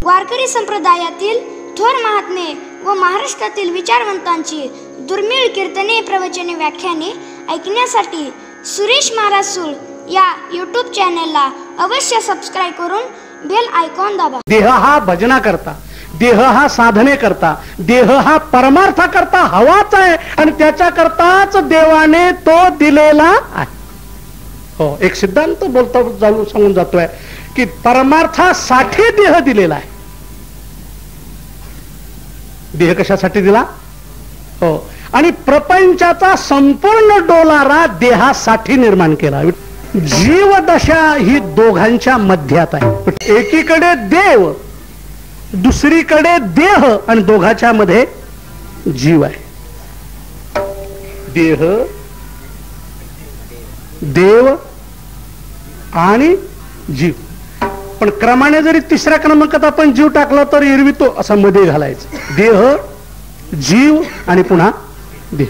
वारकरी संप्रदायातील थोर महात्मे व महाराष्ट्रातील विचारवंतांची दुर्मिळ कीर्तने, प्रवचने, व्याख्याने ऐकण्यासाठी सुरेश महाराज सूळ या यूट्यूब चॅनलला अवश्य सबस्क्राईब करून बेल आयकॉन दाबा. देह हा भजना करता, देह हा साधने करता, देह हा परमार्था करता हवाच आहे आणि त्याच्या करताच देवाने तो दिलेला आहे. हो, एक सिद्धांत बोलता जाऊन सांगून जातोय की परमार्थासाठी देह दिलेला आहे. देह कशासाठी दिला? हो, आणि प्रपंचाचा संपूर्ण डोलारा देहासाठी निर्माण केला. जीवदशा ही दोघांच्या मध्यात आहे. एकीकडे देव, दुसरीकडे देह आणि दोघांच्या मध्ये जीव आहे. देह, देव आणि जीव. पण क्रमाने जरी तिसऱ्या क्रमांकात आपण जीव टाकला तर एरवी तो असा मध्ये घालायचा. देह, जीव आणि पुन्हा देह.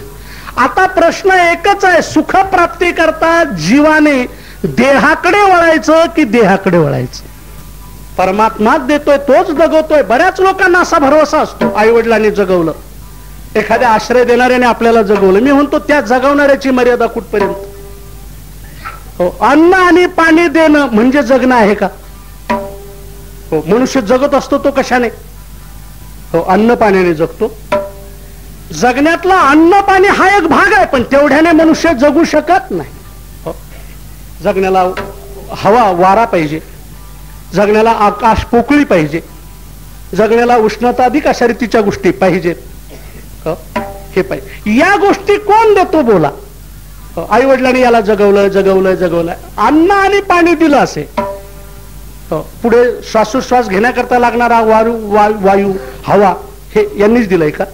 आता प्रश्न एकच आहे, सुख प्राप्ती करता जीवाने देहाकडे वळायचं की देहाकडे वळायचं? परमात्माच देतोय, तोच जगवतोय. बऱ्याच लोकांना असा भरवसा असतो, आई वडिलांनी जगवलं, एखाद्या आश्रय देणाऱ्याने आपल्याला जगवलं. मी म्हणतो त्या जगवणाऱ्याची मर्यादा कुठपर्यंत? हो, अन्न आणि पाणी देणं म्हणजे जगणं आहे का? हो, मनुष्य जगत असतो तो कशाने? हो, अन्न पाण्याने जगतो. जगण्यातला अन्न पाणी हा एक भाग आहे, पण तेवढ्याने मनुष्य जगू शकत नाही. हो, जगण्याला हवा वारा पाहिजे, जगण्याला आकाश पोकळी पाहिजे, जगण्याला उष्णता अधिक अशा रीतीच्या गोष्टी पाहिजेत. हो, हे पाहिजे. या गोष्टी कोण देतो बोला? आई वडिलांनी याला जगवलं जगवलं जगवलं, अन्न आणि पाणी दिलं असे. पुढे श्वासोश्वास घेण्याकरता लागणारा वायू हवा हे यांनीच दिलंय का?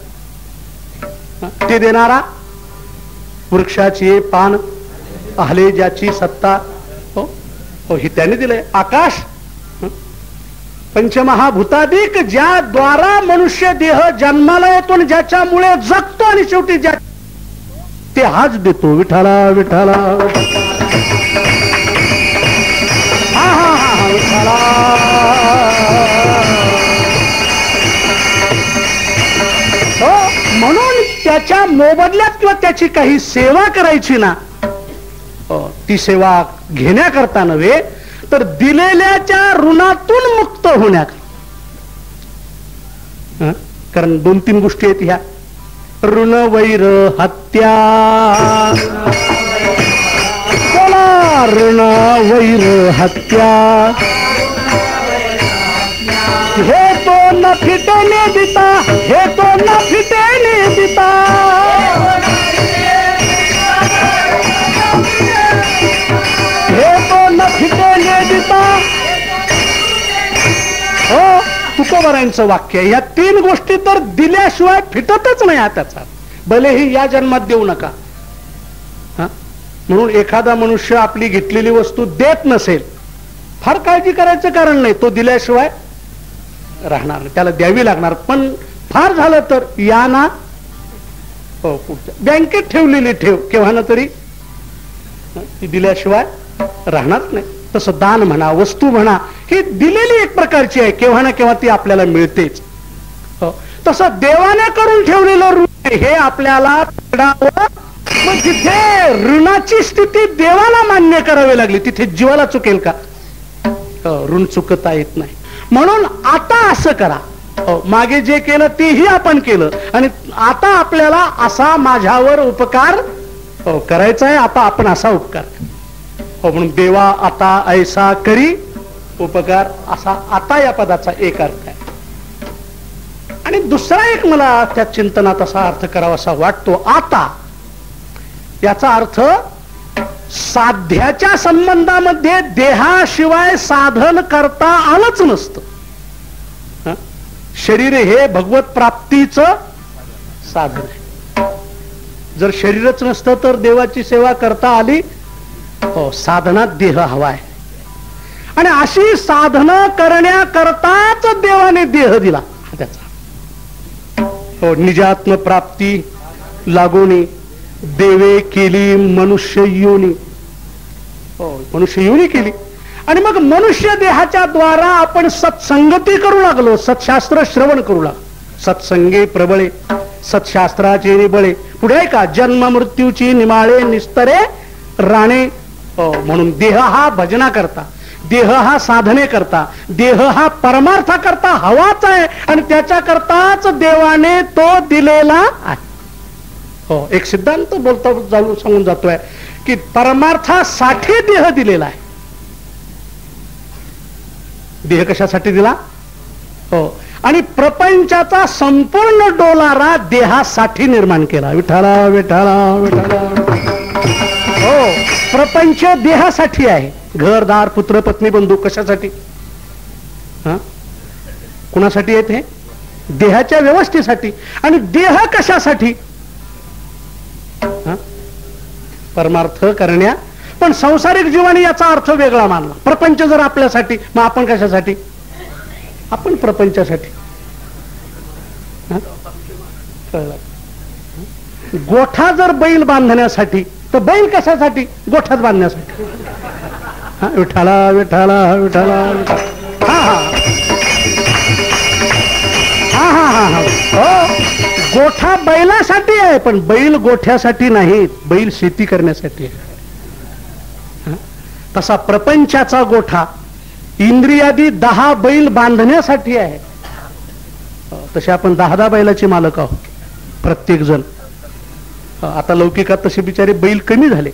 ते देणारा वृक्षाची पान आहले ज्याची सत्ता, हो हो, हे त्याने दिलंय. आकाश, पंचमहाभूताधिक ज्या द्वारा मनुष्य देह जन्माला येतो आणि ज्याच्यामुळे जगतो आणि शेवटी ज्या ते हाच देतो. विठाला विठाला हा हा हा विठाला. हो, म्हणून त्याच्या मोबदल्यात किंवा त्याची काही सेवा करायची ना, ती सेवा घेण्याकरता नव्हे तर दिलेल्याच्या ऋणातून मुक्त होण्याकरता. कारण 2-3 गोष्टी आहेत ह्या. ऋण वैर हत्या, बोला ऋण वैर हत्या. हे तो न फिटेने देता, हे तो न फिटेने देता. हे तो न फिटेने देता. हो, तुकोबारांचं वाक्य. या 3 गोष्टी तर दिल्याशिवाय फिटतच नाही त्याचा, भलेही या जन्मात देऊ नका. म्हणून एखादा मनुष्य आपली घेतलेली वस्तू देत नसेल, फार काळजी करायचं कारण नाही. तो दिल्याशिवाय राहणार, त्याला द्यावी लागणार. पण फार झालं तर या ना, हो, पुढच्या बँकेत ठेवलेली ठेव केव्हा ना तरी ती दिल्याशिवाय राहणार नाही. तसं दान म्हणा, वस्तू म्हणा, ही दिलेली एक प्रकारची आहे, केव्हा ना केव्हा ती आपल्याला मिळतेच. हो, तसं देवाने करून ठेवलेलं ऋण हे आपल्याला फेडावं. मग जिथे ऋणाची स्थिती देवाला मान्य करावी लागली तिथे जीवाला चुकेल का? ऋण चुकता येत नाही. म्हणून आता असं करा, मागे जे केलं तेही आपण केलं आणि आता आपल्याला असा माझ्यावर उपकार करायचा आहे. आता आपण असा उपकार, म्हणून देवा आता ऐसा करी उपकार, असा आता या पदाचा एक अर्थ आहे. आणि दुसरा एक मला त्या चिंतनात असा अर्थ करावा असा वाटतो. आता याचा अर्थ साध्याच्या संबंधामध्ये देहाशिवाय साधन करता आलंच नसतं. शरीर हे भगवत प्राप्तीचं साधन आहे. जर शरीरच नसतं तर देवाची सेवा करता आली? हो, साधनात देह हवा आहे. आणि अशी साधना करण्याकरताच देवाने देह दिला त्याचा. हो, निजात्म प्राप्ती लागोनी देवे केली मनुष्य योनी. हो, मनुष्य योनी केली आणि मग मनुष्य देहाच्या द्वारा आपण सत्संगती करू लागलो, सत्शास्त्र श्रवण करू लागलो. सत्संगे प्रबळे सत्शास्त्राचे निबळे. पुढे आहे का, जन्म मृत्यूची निमाळे निस्तरे राणे. म्हणून देह हा भजना करता, देह हा साधने करता, देह हा परमार्था करता हवाच आहे आणि त्याच्या करताच देवाने तो दिलेला आहे. हो, एक सिद्धांत बोलता सांगून जातोय की परमार्थासाठी देह दिलेला आहे. देह कशासाठी दिला? हो, आणि प्रपंचाचा संपूर्ण डोलारा देहासाठी निर्माण केला. विठाला विठाला विठाला. हो, प्रपंच देहासाठी आहे. घरदार पुत्र पत्नी बंधू कशासाठी? कुणासाठी आहेत हे? देहाच्या व्यवस्थेसाठी. आणि देह कशासाठी? परमार्थ करण्या. पण संसारिक जीवाने याचा अर्थ वेगळा मानला. प्रपंच जर आपल्यासाठी, मग आपण कशासाठी? आपण प्रपंचासाठी. गोठा जर बैल बांधण्यासाठी, तर बैल कशासाठी? गोठ्यात बांधण्यासाठी. विठाला विठाला विठाला. हा हा हा हा हा हा. हो, गोठा बैलासाठी आहे, पण बैल गोठ्यासाठी नाही, बैल शेती करण्यासाठी आहे. तसा प्रपंचाचा गोठा इंद्रियादी 10 बैल बांधण्यासाठी आहे. तसे आपण 10 बैलाचे मालक आहोत प्रत्येक जण. आता लौकिकात तसे बिचारे बैल कमी झाले.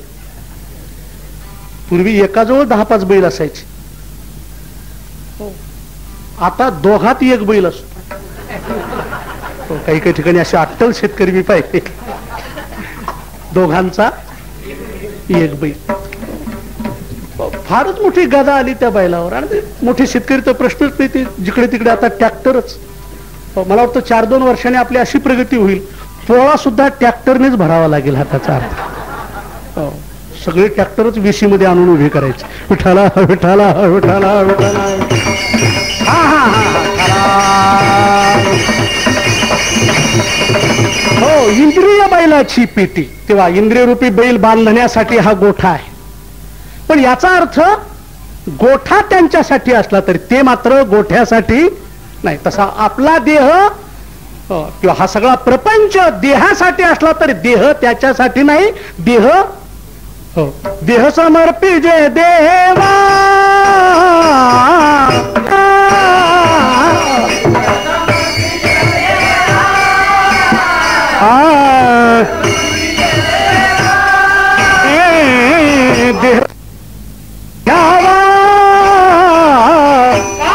पूर्वी एकाजवळ 10-5 बैल असायचे. आता दोघात एक बैल असतो. काही काही ठिकाणी असे अट्टल शेतकरी बी पाहिजे, दोघांचा एक बैल. फारच मोठी गदा आली त्या बैलावर. आणि मोठे शेतकरी तर प्रश्नच नाही, ते जिकडे तिकडे आता ट्रॅक्टरच. मला वाटतं 4-2 वर्षाने आपली अशी प्रगती होईल, पोळा सुद्धा ट्रॅक्टरनेच भरावा लागेल. हाताचा अर्थ सगळे ट्रॅक्टरच वेशी मध्ये आणून उभे करायचे. विठाला विठाला विठाला विठाला. हा हा हा. हो, इंद्रिय बैलाची पेटी. तेव्हा इंद्रिय रूपी बैल बांधण्यासाठी हा गोठा आहे. पण याचा अर्थ गोठा त्यांच्यासाठी असला तरी ते मात्र गोठ्यासाठी नाही. तसा आपला देह किंवा हा सगळा प्रपंच देहासाठी असला तरी देह त्याच्यासाठी नाही. देह हो, देह समर्पी जे देवा. देह घ्यावा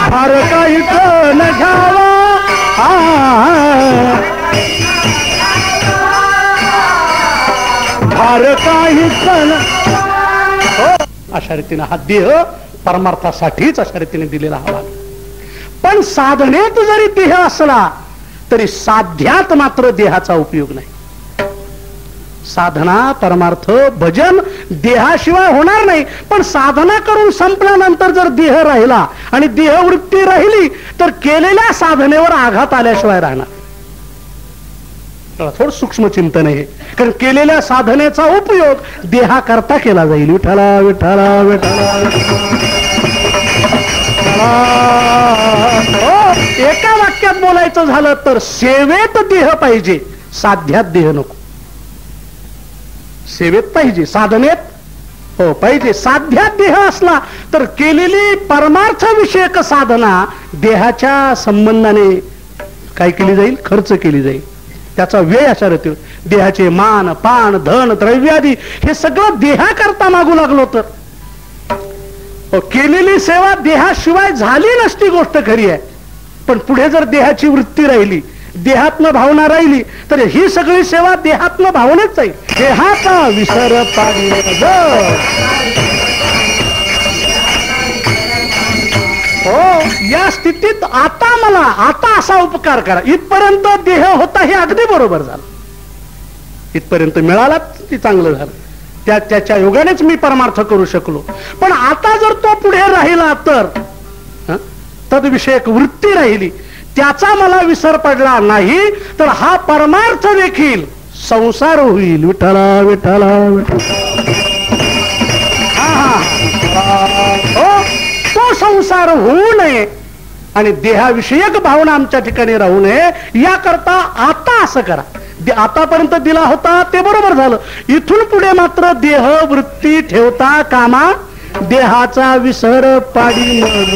भार काहीच न घ्यावा. भार काहीच न. अशा रीतीने हा देह परमार्थासाठीच अशा रीतीने दिलेला हवा. पण साधनेत जरी देह असला तरी साध्यात मात्र देहाचा उपयोग नाही. साधना परमार्थ भजन देहाशिवाय होणार नाही. पण साधना करून संपल्यानंतर जर देह राहिला आणि देहवृत्ती राहिली तर केलेल्या साधनेवर आघात आल्याशिवाय राहणार. थोडं सूक्ष्म चिंतन आहे, कारण केलेल्या साधनेचा उपयोग देहाकरता केला जाईल. विठाला विठाला विठाला. एका वाक्यात बोलायचं झालं तर सेवेत देह पाहिजे, साध्यात देह नको. सेवेत पाहिजे, साधनेत हो पाहिजे. साध्यात देह असला तर केलेली परमार्थ विषयक साधना देहाच्या संबंधाने काय केली जाईल? खर्च केली जाईल. त्याचा व्यय अशा रीती. देहाचे मान पान धन द्रव्यादी हे सगळं देहाकरता मागू लागलो तर केलेली सेवा देहाशिवाय झाली नसती गोष्ट खरी आहे. पण पुढे जर देहाची वृत्ती राहिली, देहात्म भावना राहिली तर ही सगळी सेवा देहात्म भावनेच जाईल. देहाचा विसर हो, या स्थितीत आता मला आता असा उपकार करा. इथपर्यंत देह होता हे अगदी बरोबर झालं, इथपर्यंत मिळाला ते चांगलं झालं. त्याच्या योगानेच मी परमार्थ करू शकलो. पण आता जर तो पुढे राहिला तर तद्विषयक वृत्ती राहिली, त्याचा मला विसर पडला नाही तर हा परमार्थ देखील संसार होईल. विठ्ठला विठ्ठला विठ्ठला. हो, संसार होऊ नये आणि देहाविषयक भावना आमच्या ठिकाणी राहू नये याकरता आता असं करा. आतापर्यंत दिला होता ते बरोबर झालं. इथून पुढे मात्र देह वृत्ती ठेवता कामा, देहाचा विसर पाडी मग,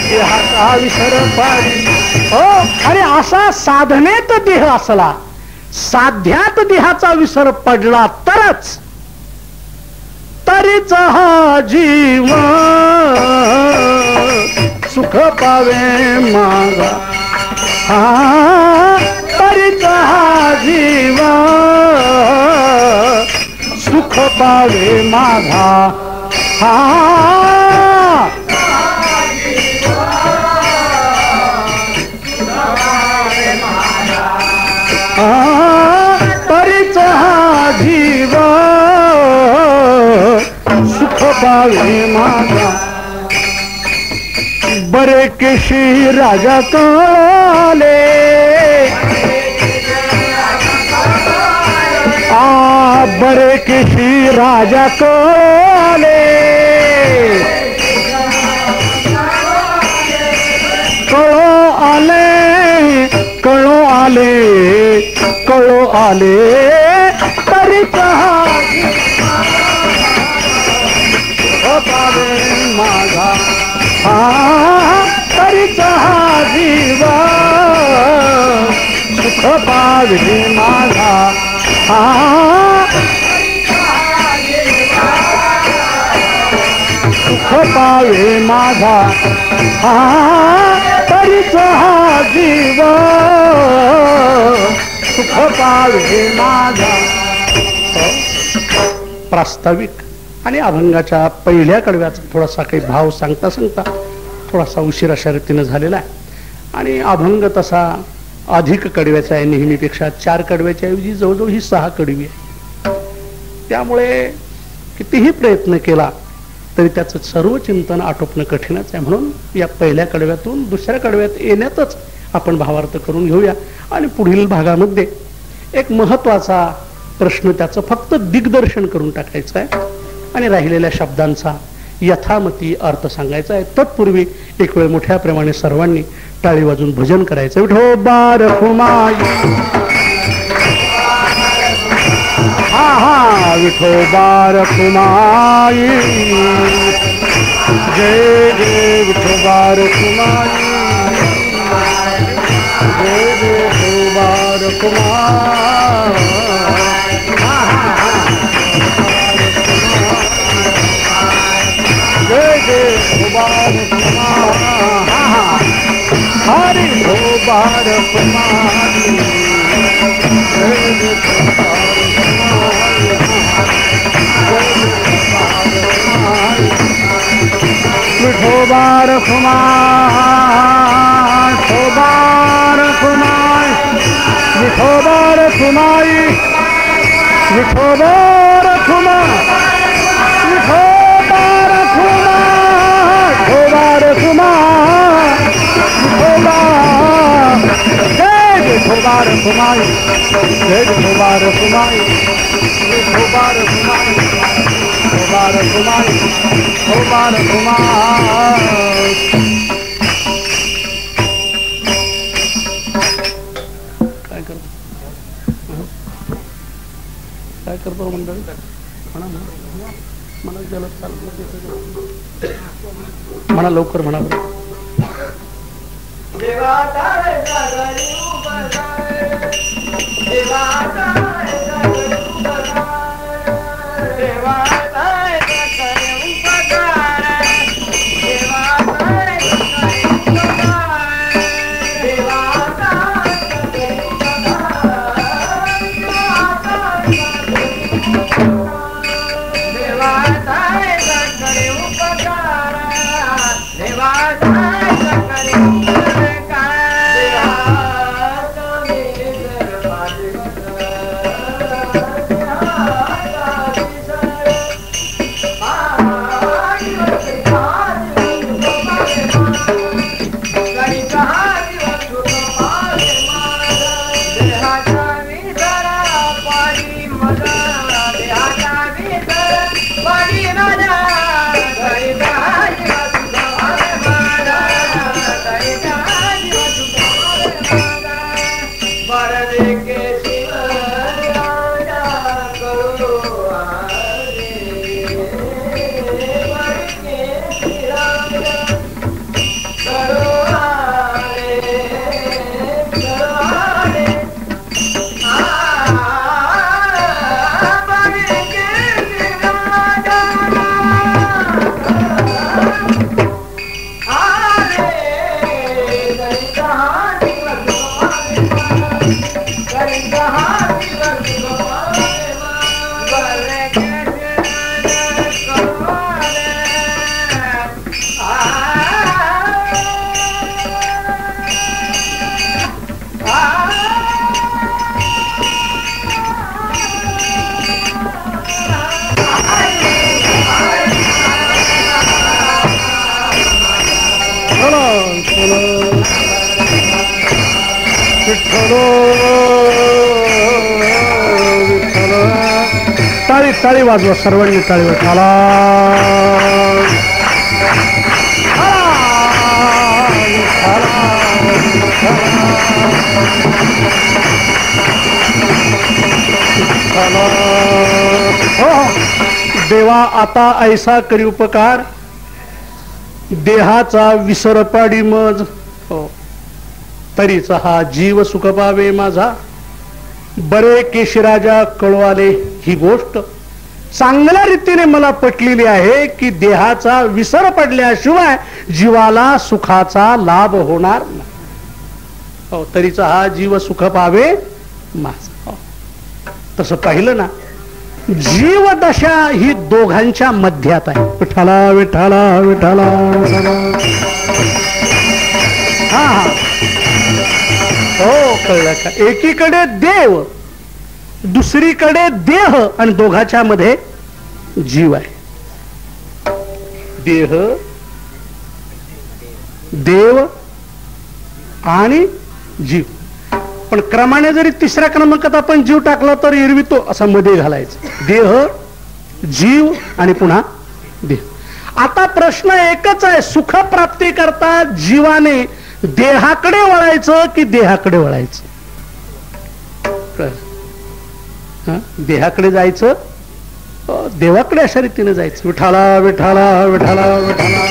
देहाचा विसर पाडी. हो, आणि असा साधनेत देह असला, साध्यात देहाचा विसर पडला तरच तरीच हा जीव सुख पावे माझा. हा, तरीच हा जीव सुख पावे माझा. हा, तरीच हा जीव सुख पावे माझा. बरे केशी राजा काले, बरे केशी राजा काले, कळो आले, कळो आले, कळो आले, तरीच माझा. हा, तरीच हा जीव सुख पावे माझा. हा, सुख पावे माझा. हा, तरीच हा जीव सुख पावे माझा. प्रास्ताविक आणि अभंगाच्या पहिल्या कडव्याचा थोडासा काही भाव सांगता सांगता थोडासा उशिरा शर्यतीनं झालेला आहे. आणि अभंग तसा अधिक कडव्याचा आहे नेहमीपेक्षा. 4 कडव्याच्या ऐवजी जवळजवळ ही 6 कडवी आहे. त्यामुळे कितीही प्रयत्न केला तरी त्याचं सर्व चिंतन आटोपणं कठीणच आहे. म्हणून या पहिल्या कडव्यातून दुसऱ्या कडव्यात येण्यातच आपण भावार्थ करून घेऊया. आणि पुढील भागामध्ये एक महत्वाचा प्रश्न, त्याचं फक्त दिग्दर्शन करून टाकायचं आहे आणि राहिलेल्या शब्दांचा यथामती अर्थ सांगायचा आहे. तत्पूर्वी एक वेळ मोठ्या प्रमाणे सर्वांनी टाळी वाजून भजन करायचं. विठोबा रखुमाई, हा हा, विठोबा रखुमाई, जय जय विठोबा रखुमाई, जय जय विठोबा रखुमाई. जय जय विठोबा रखुमाई, हरि विठोबा रखुमाई, जय जय विठोबा रखुमाई, विठोबा रखुमाई, विठोबा रखुमाई, विठोबा रखुमाई, विठोबा रखुमाई, विठोबा रखुमाई, विठोबा, जय विठोबा रखुमाई, जय विठोबा रखुमाई, विठोबा रखुमाई, विठोबा रखुमाई, विठोबा रखुमाई. काय करतो मंडळी? म्हणा जलद चालत, म्हणा लवकर म्हणा. विठ्ठल विठ्ठल. टाळी टाळी वाजवा सर्वांनी, टाळी वाजवा. देवा आता ऐसा करी उपकार, देहाचा विसर पाडी मज. हो तरीचा हा जीव सुख पावे माझा. बरे केशराजा कळवाले ही गोष्ट चांगल्या रीतीने मला पटलेली आहे की देहाचा विसर पडल्याशिवाय जीवाला सुखाचा लाभ होणार नाही. हो तरीचा हा जीव सुख पावे माझा. हो. तसं पाहिलं ना, जीवदशा ही दोघांच्या मध्यात आहे. विठ्ठला विठ्ठला विठ्ठला. हा हा हो कळलं का. एकीकडे देव, दुसरीकडे देह, आणि दोघांच्या मध्ये जीव आहे. देह, देव आणि जीव. पण क्रमाने जरी तिसऱ्या क्रमांकात आपण जीव टाकला तर एरवितो असा मध्ये घालायचं. देह, जीव आणि पुन्हा देह. आता प्रश्न एकच आहे, सुख प्राप्ती करता जीवाने देहाकडे वळायचं की देहाकडे वळायचं? देहाकडे जायचं, देवाकडे अशा रीतीने जायचं. विठाला विठाला विठाला विठाला.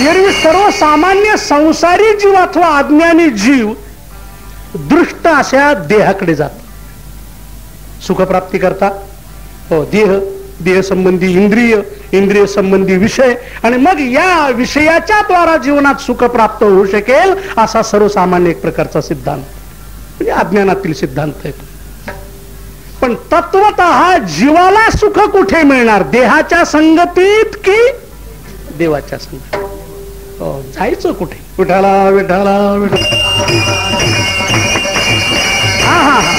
एरवी सर्वसामान्य संसारी जीव अथवा अज्ञानी जीव दृष्ट अशा देहाकडे जात सुखप्राप्ती करता. हो देह, देह संबंधी इंद्रिय, इंद्रिय संबंधी विषय, आणि मग या विषयाच्या द्वारा जीवनात सुख प्राप्त होऊ शकेल असा सर्वसामान्य एक प्रकारचा सिद्धांत, म्हणजे अज्ञानातील सिद्धांत आहे. पण तत्वतः जीवाला सुख कुठे मिळणार? देहाच्या संगतीत की देवाच्या संगतीत? जायचं कुठे? विठाला विठाला हा हा हा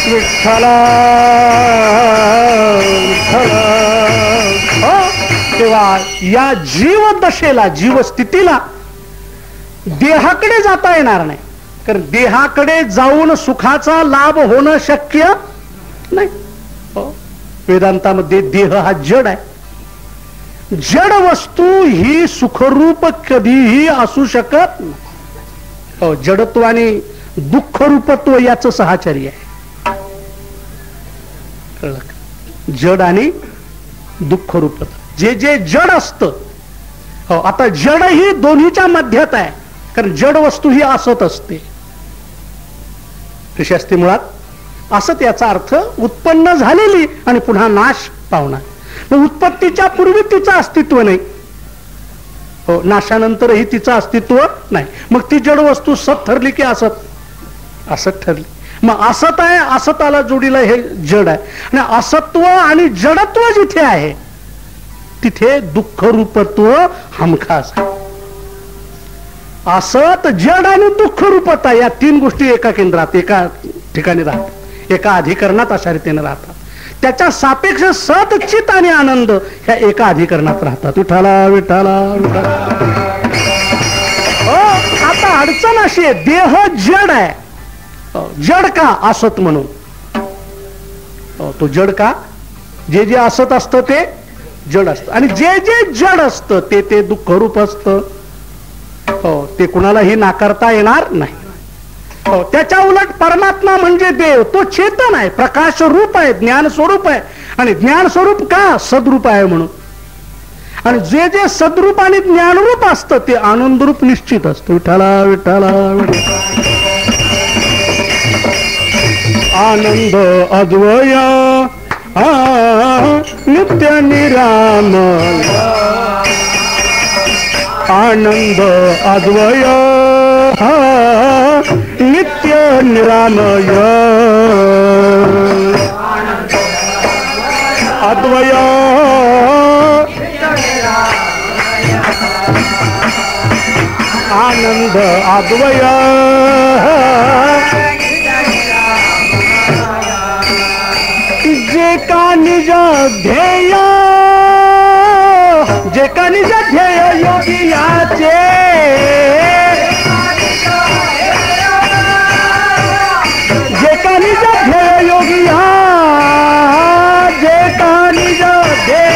विठ्ठला विठ्ठला. तेव्हा या जीवदशेला, जीवस्थितीला देहाकडे जाता येणार नाही, कारण देहाकडे जाऊन सुखाचा लाभ होणं शक्य नाही. वेदांतामध्ये देह हा जड आहे. जड वस्तू ही सुखरूप कधीही असू शकत नाही. जडत्व आणि दुःखरूपत्व याचं साहचर्य आहे. जड आणि दुःखरूपत्व, जे जे जड असतं. आता जड ही दोन्हीच्या मध्यात आहे, कारण जड वस्तू ही असत असते. कशी असते मुळात? असत याचा अर्थ उत्पन्न झालेली आणि पुन्हा नाश पावणार. मग उत्पत्तीच्या पूर्वी तिचं अस्तित्व नाही, हो नाशानंतरही तिचं अस्तित्व नाही. मग ती जड वस्तू सत ठरली की असत? असत ठरली. मग असत आहे, असताला जोडीला हे जड आहे, आणि असत्व आणि जडत्व जिथे आहे तिथे दुःखरूपत्व हमखास आहे. असत, जड आणि दुःखरूपता या तीन गोष्टी एका केंद्रात, एका ठिकाणी राहतात, एका अधिकरणात अशा रीतीने राहतात. त्याच्या सापेक्ष सत, चित आणि आनंद ह्या एका अधिकरणात राहतात. विठाला विठाला विठाला. आता अडचण अशी आहे, देह जड आहे. जड का? असत म्हणून. तो जड का? जे जे असत असतं ते जड असतं, आणि जे जे जड असतं ते ते दुःखरूप असतं. ते कुणालाही नाकारता येणार नाही. त्याच्या उलट परमात्मा म्हणजे देव, तो चेतन आहे, प्रकाश रूप आहे, ज्ञान स्वरूप आहे. आणि ज्ञान स्वरूप का? सद्रूप आहे म्हणून. आणि जे जे सद्रूप आणि ज्ञानरूप असतं ते आनंदरूप निश्चित असतं. विठाला विठाला. आनंद अद्वय नित्य निरामय. आनंद अद्वय नित्य निरामय. अद्वय आनंद अद्वय जे जे का निज ध्येय, जे का निज ध्येय योगियाचे, जे का निज ध्येय योगिया, जे का निज ध्येय,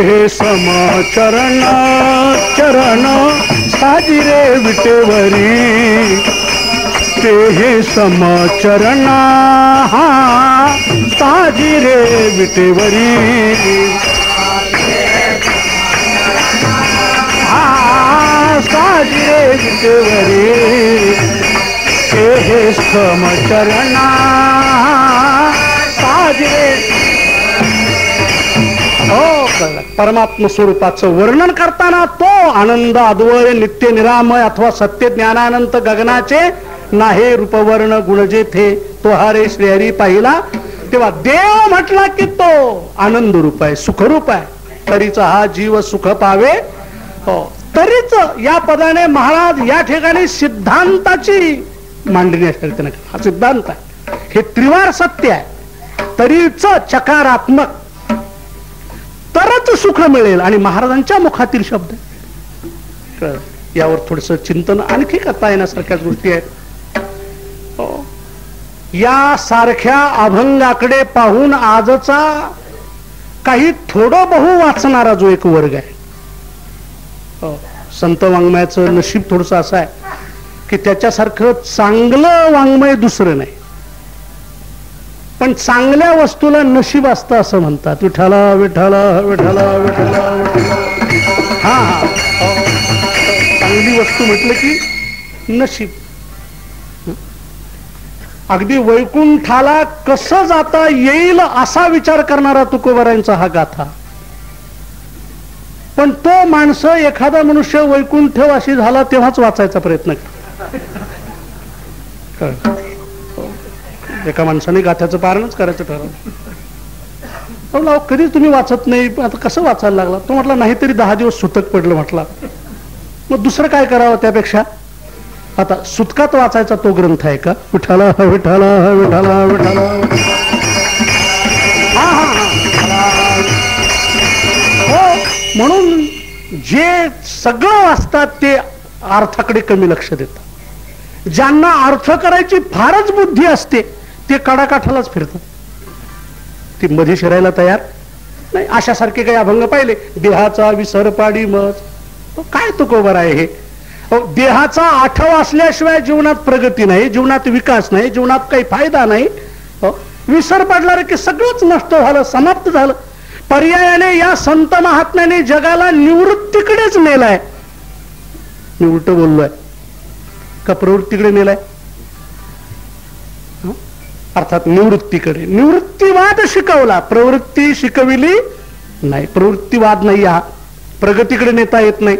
हे समचरण चरण साजिरे विटेवरी, ते हे समचरण साजिरे विटेवरी, साजिरे विटेवरी, ते हे समचरण साजिरे. हो, परमात्म स्वरूपाचं वर्णन करताना तो आनंद अद्वय नित्य निरामय अथवा सत्य ज्ञानानंत गगनाचे नाहे रूपवर्ण गुण जेथे तो हारे श्रीहरी पाहिला, तेव्हा देव म्हटला की तो आनंद रूप आहे, सुखरूप आहे. तरीचा हा जीव सुख पावे. हो, तरीच या पदाने महाराज या ठिकाणी सिद्धांताची मांडणी असेल. हा सिद्धांत आहे, हे त्रिवार सत्य आहे. तरीच चकारात्मक तरच सुख मिळेल. आणि महाराजांच्या मुखातील शब्द यावर थोडस चिंतन आणखी करता येण्यासारख्या गोष्टी आहेत. या सारख्या अभंगाकडे पाहून आजचा काही थोडं बहु वाचणारा जो एक वर्ग आहे, संत वाङ्मयाचं नशीब थोडस असं आहे की त्याच्यासारखं चांगलं वाङ्मय दुसरं नाही. पण चांगल्या वस्तूला नशीब असतं असं म्हणतात. विठाला विठाला विठाला विठाला, हा हा, चांगली वस्तू म्हटलं की नशीब. अगदी वैकुंठाला कसं जाता येईल असा विचार करणारा तुकोबारायांचा हा गाथा. पण तो माणसं एखादा मनुष्य वैकुंठवासी झाला तेव्हाच वाचायचा प्रयत्न कर. एका माणसाने गाथ्याचं पारणच करायचं ठरवलं. कधी तुम्ही वाचत नाही, आता कसं वाचायला लागला? तो म्हटला नाहीतरी 10 दिवस सुतक पडलं. म्हटला मग दुसरं काय करावं त्यापेक्षा? आता सुतकात वाचायचा तो ग्रंथ आहे का? विठाला विठाला विठाला विठाला, हा हा हो. म्हणून जे सगळं वाचतात ते अर्थाकडे कमी लक्ष देतात. ज्यांना अर्थ करायची फारच बुद्धी असते ते कडाकाठालाच फिरतात, ते मध्ये शिरायला तयार नाही. अशासारखे काही अभंग पाहिले. देहाचा विसर पाडी मज, काय तुकोबर आहे हे? देहाचा आठव असल्याशिवाय जीवनात प्रगती नाही, जीवनात विकास नाही, जीवनात काही फायदा नाही. विसर पडला रे की सगळंच नष्ट झालं, समाप्त झालं. पर्यायाने या संत महात्म्याने जगाला निवृत्तीकडेच नेलाय. मी उलट बोललोय का प्रवृत्तीकडे नेलाय? अर्थात निवृत्तीकडे. निवृत्तीवाद शिकवला, प्रवृत्ती शिकविली नाही. प्रवृत्तीवाद नाही, हा प्रगतीकडे नेता येत नाही.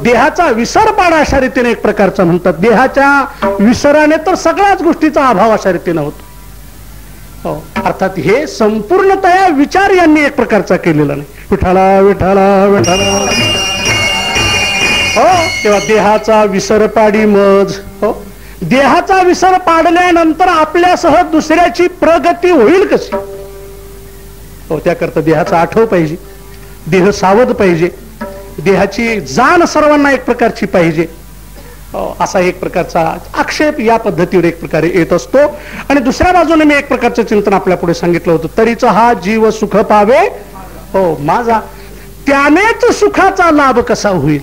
देहाचा विसर पाडा अशा रीतीने एक प्रकारचा म्हणतात. देहाच्या विसराने तर सगळ्याच गोष्टीचा अभाव अशा रीतीने होतो. अर्थात हे संपूर्णतया विचार यांनी एक प्रकारचा केलेला नाही. विठाला विठाला विठाला, हो. तेव्हा देहाचा विसर पाडी मज. हो, देहाचा विसर पाडल्यानंतर आपल्यासह दुसऱ्याची प्रगती होईल कशी? हो, त्याकरता देहाचा आठव पाहिजे, देह सावध पाहिजे, देहाची जाण सर्वांना एक प्रकारची पाहिजे. असा एक प्रकारचा आक्षेप या पद्धतीवर एक प्रकारे येत असतो. आणि दुसऱ्या बाजूने मी एक प्रकारचं चिंतन आपल्या पुढे सांगितलं होतं. तरीचा हा जीव सुख पावे हो माझा, त्यानेच सुखाचा लाभ कसा होईल?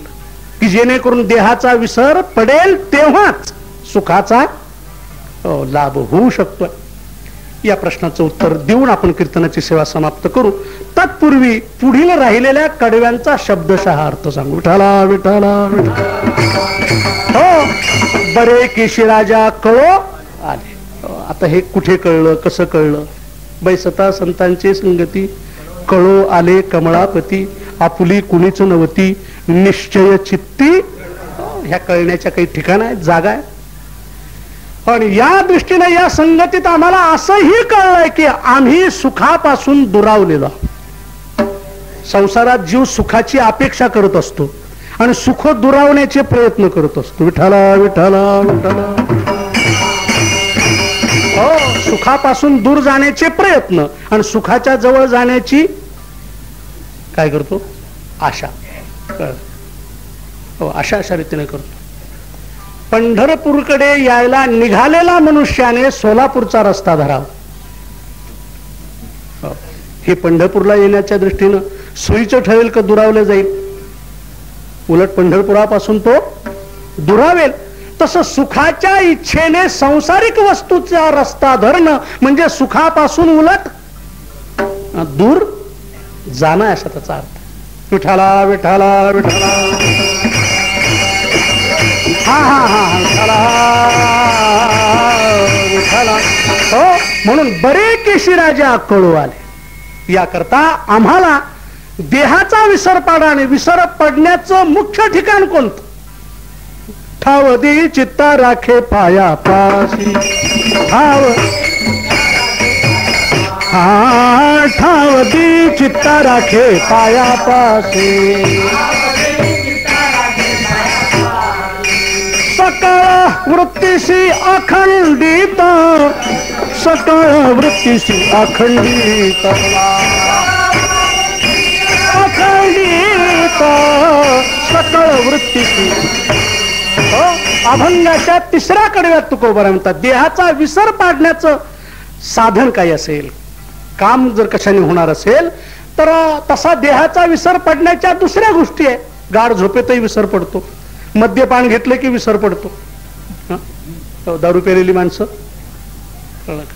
की जेणेकरून देहाचा विसर पडेल तेव्हाच सुखाचा लाभ होऊ शकतो. या प्रश्नाचं उत्तर देऊन आपण कीर्तनाची सेवा समाप्त करू. तत्पूर्वी पुढील राहिलेल्या कडव्यांचा शब्दशः अर्थ सांगू. विठाला विठाला हो. बरे केशीराजा कळो आले. आता हे कुठे कळलं, कसं कळलं? बैसता संतांचे संगती, कळो आले कमळापती, आपुली कुणीच नवती, निश्चय चित्ती. ह्या कळण्याच्या काही ठिकाण आहेत, जागा आहे. पण या दृष्टीने या संगतीत आम्हाला असंही कळलंय की आम्ही सुखापासून दुरावलेलो. संसारात जीव सुखाची अपेक्षा करत असतो आणि सुख दुरावण्याचे प्रयत्न करत असतो. विठाला विठाला विठाला. हो, सुखापासून दूर जाण्याचे प्रयत्न आणि सुखाच्या जवळ जाण्याची काय करतो? आशा. हो, अशा रीतीने करतो. पंढरपूरकडे यायला निघालेला मनुष्याने सोलापूरचा रस्ता धरावा. हे पंढरपूरला येण्याच्या दृष्टीनं सोयीचं ठरेल का दुरावलं जाईल? उलट पंढरपुरापासून तो दुरावेल. तसं सुखाच्या इच्छेने सांसारिक वस्तूचा रस्ता धरणं म्हणजे सुखापासून उलट दूर जाणं असा त्याचा अर्थ. विठाला विठाला विठाला. हा हा हा विठाला विठाला. हो, म्हणून बरे केशी राजा कळू आले. याकरता आम्हाला देहाचा विसर पाडा आणि विसर पडण्याचं मुख्य ठिकाण कोणतं? ठाव दे चित्ता राखे पाया पाशी. ठाव दे चित्ता राखे पाया पाशी. सकळ वृत्तीशी अखंडित. सकळ वृत्तीशी अखंडित. अखंडित सकळ वृत्तीशी. अभंगाच्या तिसऱ्या कडव्यात तुकोबा म्हणतात देहाचा विसर पाडण्याचं साधन काय असेल? काम जर कशाने होणार असेल तर तसा देहाचा विसर पडण्याच्या दुसऱ्या गोष्टी आहे. गाढ झोपेतही विसर पडतो. मद्यपान घेतलं की विसर पडतो. दारू पेलेली माणसं,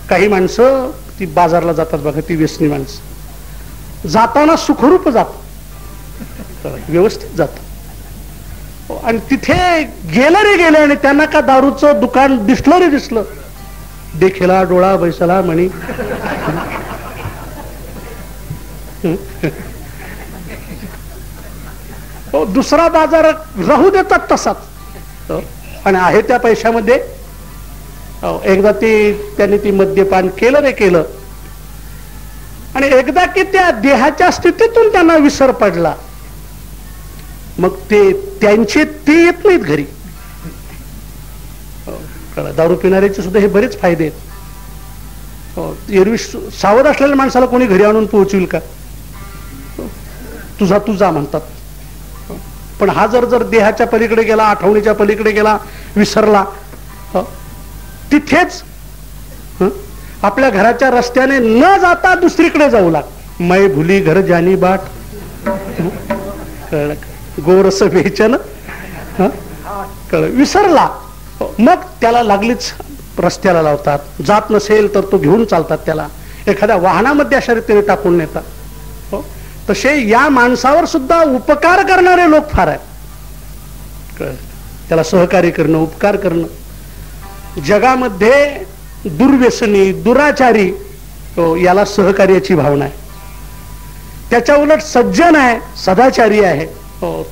काही माणसं ती बाजारला जातात बघा, ती व्यसनी माणसं जाताना सुखरूप जात, व्यवस्थित जात आणि तिथे गेलं रे गेले आणि त्यांना का दारूचं दुकान दिसलं रे दिसलं. देखिला डोळा बैसला म्हणी. दुसरा बाजार राहू देतात तसाच आणि आहे त्या पैशामध्ये एकदा त्यांनी ती मद्यपान केलं रे केलं आणि एकदा की त्या देहाच्या स्थितीतून त्यांना विसर पडला मग त्यांचे ते येत नाहीत घरी. दारू पिणाऱ्याचे सुद्धा हे बरेच फायदे आहेत. एरवी सावध असलेल्या माणसाला कोणी घरी आणून पोहोचविल का? तुझा तुझा म्हणतात. पण हा जर देहाच्या पलीकडे गेला, आठवणीच्या पलीकडे गेला, विसरला, तिथेच आपल्या घराच्या रस्त्याने न जाता दुसरीकडे जाऊ लाग. मै भुली घर जानी बाट. गोरस बेचन. विसरला मग त्याला लागलीच रस्त्याला लावतात. जात नसेल तर तो घेऊन चालतात. त्याला एखाद्या वाहनामध्ये अशा रीतीने टाकून नेतात. तसे या माणसावर सुद्धा उपकार करणारे लोक फार आहेत. त्याला सहकार्य करणं, उपकार करणं. जगामध्ये दुर्व्यसनी, दुराचारी याला सहकार्याची भावना आहे. त्याच्या उलट सज्जन आहे, सदाचारी आहे,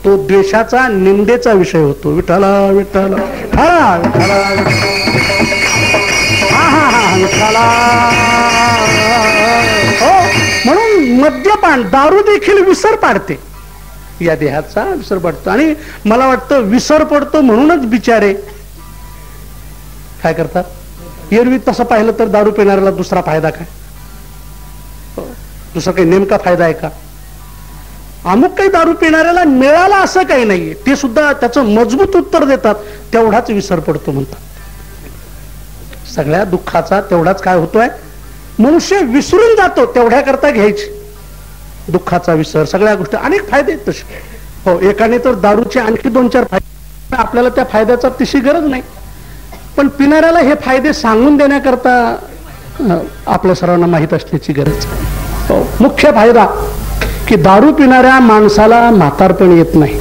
तो द्वेषाचा, निंदेचा विषय होतो. विठाला विठाला. हा विठाला. हा हा हा विठाला. हो, म्हणून मद्यपान, दारू देखील विसर पाडते. या देहाचा विसर पडतो. आणि मला वाटतं विसर पडतो म्हणूनच बिचारे काय करतात. एरवी तसं पाहिलं तर दारू पिणाऱ्याला दुसरा फायदा काय? दुसरा काही नेमका फायदा आहे का? अमुक काही दारू पिणाऱ्याला मिळाला असं काही नाहीये. ते सुद्धा त्याचं मजबूत उत्तर देतात. तेवढाच विसर पडतो म्हणतात. सगळ्या दुःखाचा तेवढाच काय होतोय, मनुष्य विसरून जातो. तेवढ्या करता घ्यायची दुःखाचा विसर, सगळ्या गोष्टी, अनेक फायदे आहेत तसे. हो, एकाने तर दारूचे आणखी 2-4 फायदे. आपल्याला त्या फायद्याचा तिशी गरज नाही. पण पिणाऱ्याला हे फायदे सांगून देण्याकरता आपल्या सर्वांना माहीत असण्याची गरज. हो, मुख्य फायदा की दारू पिणाऱ्या माणसाला म्हातारपण येत नाही.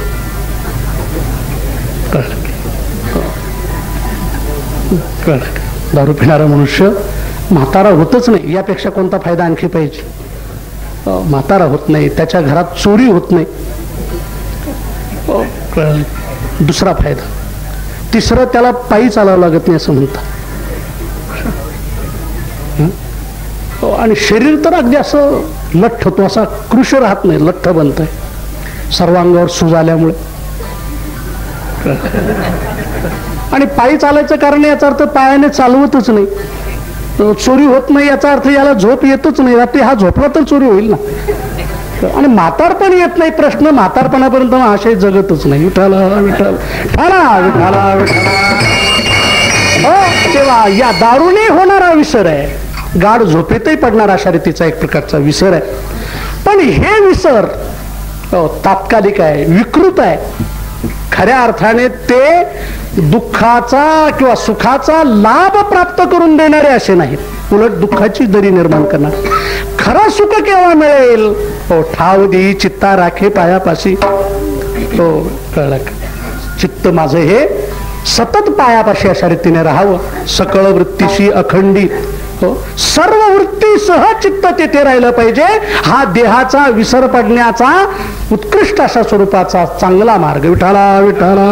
दारू पिणारा मनुष्य म्हातारा होतच नाही. यापेक्षा कोणता फायदा आणखी पाहिजे? म्हातारा होत नाही, त्याच्या घरात चोरी होत नाही. दुसरा फायदा. तिसरं, त्याला पायी चालावं लागत नाही असं म्हणतात. आणि शरीर तर अगदी असं लठ्ठ, तो असा कृश राहत नाही, लठ्ठ बनतोय सर्वांगावर सूज आल्यामुळे. आणि पायी चालायचं कारण याचा अर्थ पायाने चालवतच नाही, चोरी होत नाही याचा अर्थ याला झोप येतच नाही. रात्री हा झोपला तर चोरी होईल ना. आणि म्हातारपण येत नाही, प्रश्न म्हातारपणापर्यंत आशय जगतच नाही. विठाला विठाला ठाला विठाला विठाला. तेव्हा या दारूने होणारा विसर आहे, गाढ झोपेतही पडणार अशा रीतीचा एक प्रकारचा विसर आहे. पण हे विसर तात्कालिक आहे, विकृत आहे. खऱ्या अर्थाने ते दुःखाचा किंवा सुखाचा लाभ प्राप्त करून देणारे असे नाहीत, उलट दुःखाची दरी निर्माण करणार. खरं सुख केव्हा मिळेल? हो, ठाव देई चित्ता राखे पायापाशी. हो, कळलं. चित्त माझं हे सतत पायापाशी अशा रीतीने राहावं, सकळ वृत्तीशी अखंडित. हो, सर्व वृत्तीसह चित्त तेथे राहिलं पाहिजे. हा देहाचा विसर पडण्याचा उत्कृष्ट अशा स्वरूपाचा चांगला मार्ग. विठाला विठाला.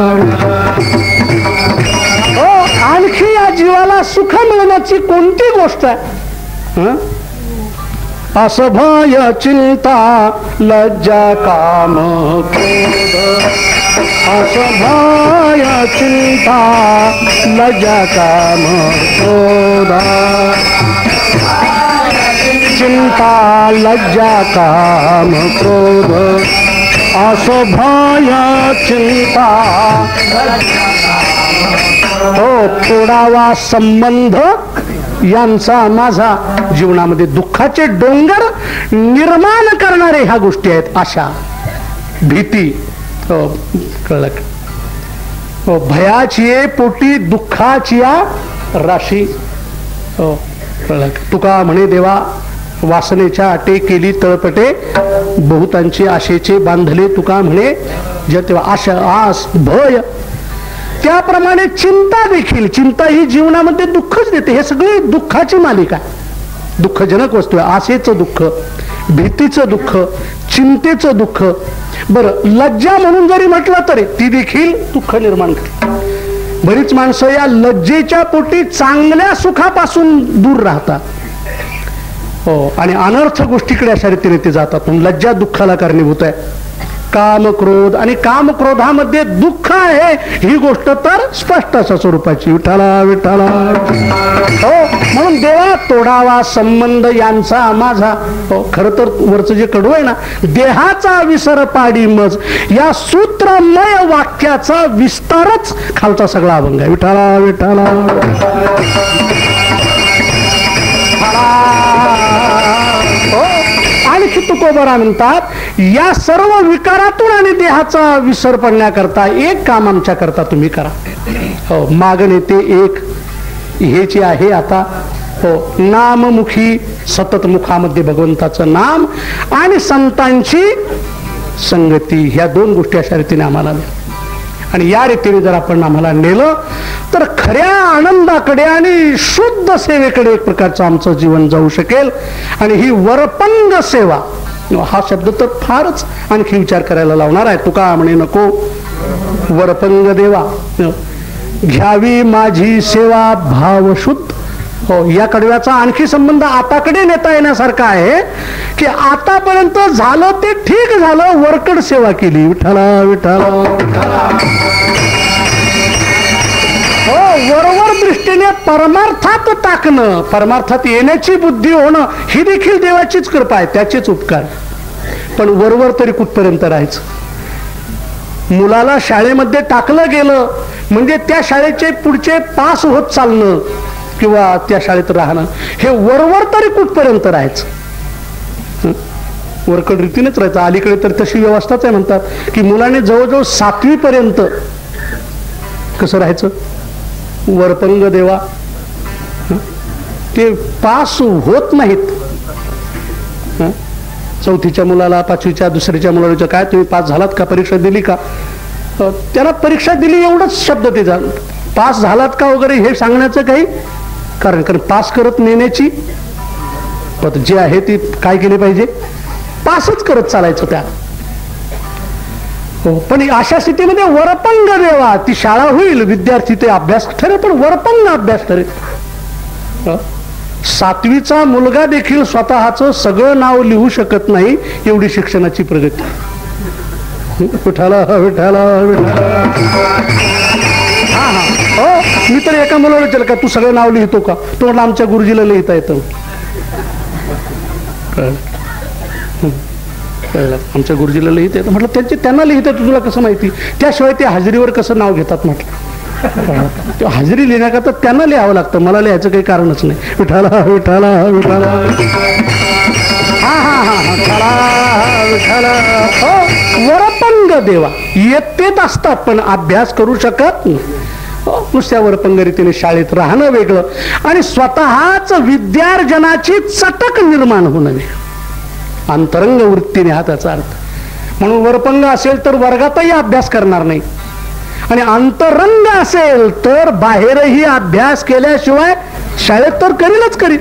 हो, आणखी या जीवाला सुख मिळण्याची कोणती गोष्ट आहे? असभय चिंता लज्जा काम क्रोध. असभय चिंता लज्जा काम क्रोध. चिंता लज्जा काम क्रोध. असभय चिंता. हो, तोडावा संबंध यांचा माझा. जीवनामध्ये दुःखाचे डोंगर निर्माण करणारे ह्या गोष्टी आहेत. आशा, भीती, कळलं. हो, भयाची पोटी दुःखाची राशी. हो, कळलं. तुका म्हणे देवा वासनेच्या अटे केली तळपटे, बहुतांची आशेचे बांधले तुका म्हणे. जे तेव्हा आशा, आस, भय, त्याप्रमाणे चिंता देखील. चिंता ही जीवनामध्ये दुःखच देते. हे सगळे दुःखाची मालिका, दुःखजनक वस्तू आहे. आशेचं दुःख, भीतीचं दुःख, चिंतेचं दुःख. बरं, लज्जा म्हणून जरी म्हटलं तरी ती देखील दुःख निर्माण करते. बरीच माणसं या लज्जेच्या पोटी चांगल्या सुखापासून दूर राहतात. हो, आणि अनर्थ गोष्टीकडे अशा रीतीने ते जातात. पण लज्जा दुःखाला कारणीभूत आहे. काम क्रोध, आणि काम क्रोधामध्ये दुःख आहे ही गोष्ट तर स्पष्ट अशा स्वरूपाची. विठाला विठाला. हो, म्हणून देवा तोडावा संबंध यांचा माझा. हो, खरं तर वरचं जे कडू आहे ना, देहाचा विसर पाडी मज, या सूत्रमय वाक्याचा विस्तारच खालचा सगळा अभंग आहे. विठाला विठाला. हो, आणखी तुकोबरा म्हणतात, या सर्व विकारातून आणि देहाचा विसर पडण्याकरता एक काम आमच्या करता तुम्ही करा. हो, मागणे ते एक हेची आहे आता. हो, नाममुखी, सतत मुखामध्ये भगवंताचं नाम आणि संतांची संगती, ह्या दोन गोष्टी अशा रीतीने आम्हाला. आणि या रीतीने जर आपण आम्हाला नेलं तर खऱ्या आनंदाकडे आणि शुद्ध सेवेकडे एक प्रकारचं आमचं जीवन जाऊ शकेल. आणि ही वरपंग सेवा, हा शब्द तर फारच आणखी विचार करायला लावणार आहे. तुका म्हणे नको वरपंग देवा, घ्यावी माझी सेवा भावशुद्ध. हो, या कडव्याचा आणखी संबंध आताकडे नेता येण्यासारखा आहे की आतापर्यंत झालं ते ठीक झालं, वरकड सेवा केली. विठाला विठाला. हो, वरवर दृष्टीने परमार्थात टाकणं, परमार्थात येण्याची बुद्धी होणं ही देखील देवाचीच कृपा आहे, त्याचेच उपकार. पण वरवर तरी कुठपर्यंत राहायचं? मुलाला शाळेमध्ये टाकलं गेलं म्हणजे त्या शाळेचे पुढचे पास होत चालणं किंवा त्या शाळेत राहणं, हे वरवर तरी कुठपर्यंत राहायचं? वरकड रीतीनेच राहायचं. अलीकडे तर तशी व्यवस्थाच आहे, म्हणतात की मुलाने जवळजवळ 7वी पर्यंत कसं राहायचं? वरपंग देवा. ते पास होत नाहीत. 4थीच्या मुलाला, 5वीच्या, 2रीच्या मुलाला काय तुम्ही पास झालात का, परीक्षा दिली का, त्याला परीक्षा दिली एवढंच शब्द ते झालं. पास झालात का वगैरे हे सांगण्याचं काही कारण पास करत नेण्याची पद्धत जी आहे ती काय केली पाहिजे, पासच करत चालायचं त्या. हो, पण अशा स्थितीमध्ये वरपंग देवा, ती शाळा होईल, विद्यार्थी ते अभ्यास ठरेल, पण वरपंग अभ्यास ठरेल. 7वीचा मुलगा देखील स्वतःचं सगळं नाव लिहू शकत नाही, एवढी शिक्षणाची प्रगती. विठाला विठाला विठाला. हा हा हो, मी तर एका मुलाला विचारलं का तू सगळं नाव लिहितो का? तो म्हटलं आमच्या गुरुजीला लिहिता येतं. आमच्या गुरुजीला लिहिता येतं. म्हटलं त्यांना लिहिता तुला कसं माहिती? त्याशिवाय ते हाजरीवर कसं नाव घेतात म्हटलं. हाजरी लिहिण्याकरता त्यांना लिहावं लागतं, मला लिहायचं काही कारणच नाही. विठाला विठाला विठाला. हा हा हा विठाला विठाला. हो, वरपंग देवा येतेत असतात पण अभ्यास करू शकत नाही. नुसत्या वरपंग रीतीने शाळेत राहणं वेगळं आणि स्वतःच विद्यार्जनाची चटक निर्माण होणं वेगळं. अंतरंग वृत्तीने हा त्याचा अर्थ. म्हणून वरपंग असेल तर वर्गातही अभ्यास करणार नाही आणि अंतरंग असेल तर बाहेरही अभ्यास केल्याशिवाय शाळेत तर करीलच करील,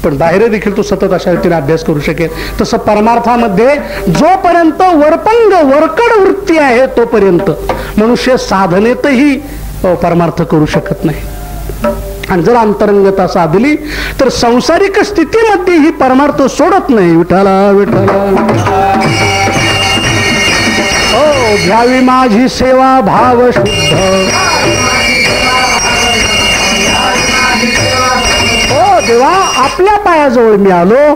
पण बाहेर देखील तो सतत अशा रीतीने अभ्यास करू शकेल. तसं परमार्थामध्ये जोपर्यंत वरपंग वरकड वृत्ती आहे तोपर्यंत मनुष्य साधनेतही परमार्थ करू शकत नाही. आणि जर अंतरंगता साधली तर सांसारिक स्थितीमध्ये ही परमार्थ सोडत नाही. विठाला विठाला. हो, घ्यावी माझी सेवा भाव शुद्ध. हो देवा, आपल्या पायाजवळ मी आलो,